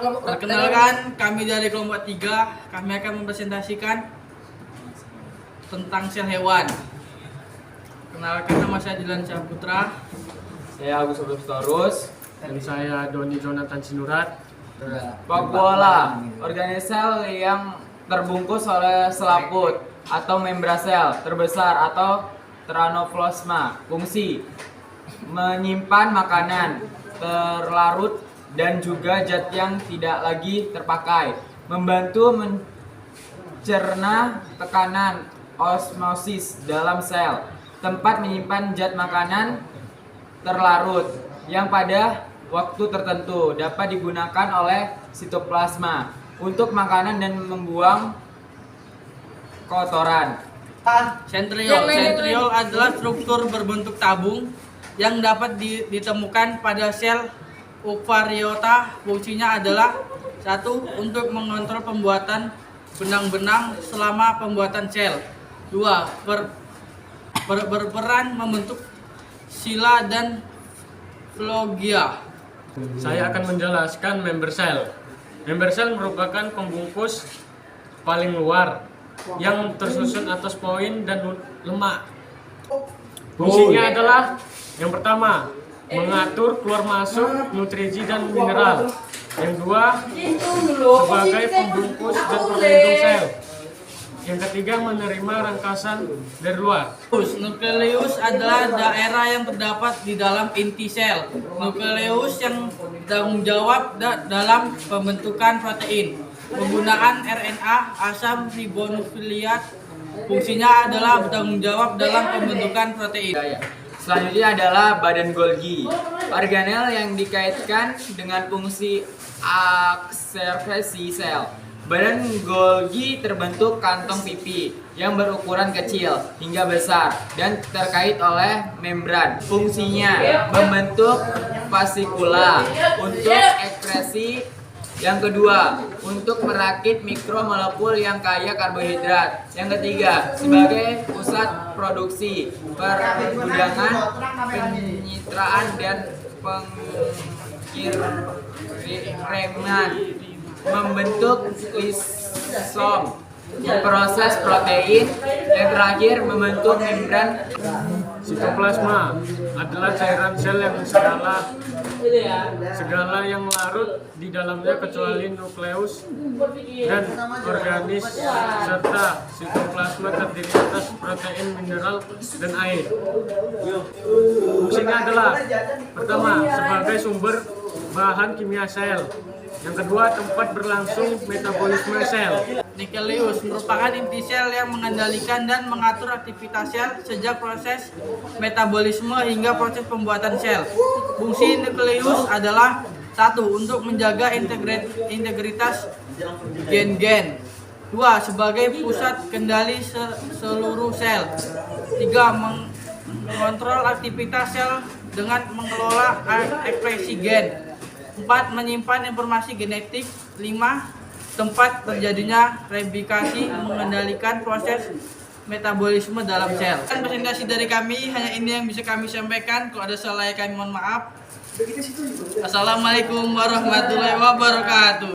Perkenalkan, kami dari kelompok 3, kami akan mempresentasikan tentang sel hewan. Kenalkan, nama saya Dilan Syahputra. Saya Agus Rustorus. Dan saya Doni Jonathan Sinurat. Vakuola, organisme sel yang terbungkus oleh selaput atau membrasel terbesar atau tranoplasma. Fungsi menyimpan makanan terlarut dan juga zat yang tidak lagi terpakai, membantu mencerna tekanan osmosis dalam sel, tempat menyimpan zat makanan terlarut yang pada waktu tertentu dapat digunakan oleh sitoplasma untuk makanan dan membuang kotoran. Sentriol adalah struktur berbentuk tabung yang dapat ditemukan pada sel eukariota. Fungsinya adalah 1. Untuk mengontrol pembuatan benang-benang selama pembuatan sel. 2. Berperan membentuk sila dan flogia. Saya akan menjelaskan member cell. Member cell merupakan pembungkus paling luar yang tersusun atas poin dan lemak. Fungsinya adalah yang pertama, mengatur keluar masuk nutrisi dan mineral. Yang kedua, sebagai pembungkus dan pelindung sel. Yang ketiga, menerima rangkasan dari luar. Nukleus adalah daerah yang terdapat di dalam inti sel. Nukleus yang bertanggung jawab dalam pembentukan protein. Penggunaan RNA asam ribonukleat. Fungsinya adalah bertanggung jawab dalam pembentukan protein. Selanjutnya adalah badan Golgi, organel yang dikaitkan dengan fungsi absorpsi sel. Badan Golgi terbentuk kantong pipi yang berukuran kecil hingga besar dan terkait oleh membran. Fungsinya membentuk vasikula untuk ekskresi. Yang kedua, untuk merakit mikromolekul yang kaya karbohidrat. Yang ketiga, sebagai pusat produksi, pergudangan, penyitraan, dan pengiriman. Membentuk lisom, proses protein. Yang terakhir, membentuk membran. Sitoplasma adalah cairan sel yang segala yang larut di dalamnya kecuali nukleus dan organis, serta sitoplasma terdiri atas protein, mineral, dan air. Fungsinya adalah pertama, sebagai sumber bahan kimia sel. Yang kedua, tempat berlangsung metabolisme sel. Nukleus merupakan inti sel yang mengendalikan dan mengatur aktivitas sel sejak proses metabolisme hingga proses pembuatan sel. Fungsi nukleus adalah 1. Untuk menjaga integritas gen-gen. 2. Sebagai pusat kendali seluruh sel. 3. Mengontrol aktivitas sel dengan mengelola ekspresi gen. 4. Menyimpan informasi genetik. 5. Tempat terjadinya replikasi, mengendalikan proses metabolisme dalam sel. Presentasi dari kami hanya ini yang bisa kami sampaikan. Kalau ada salah kami mohon maaf. Assalamualaikum warahmatullahi wabarakatuh.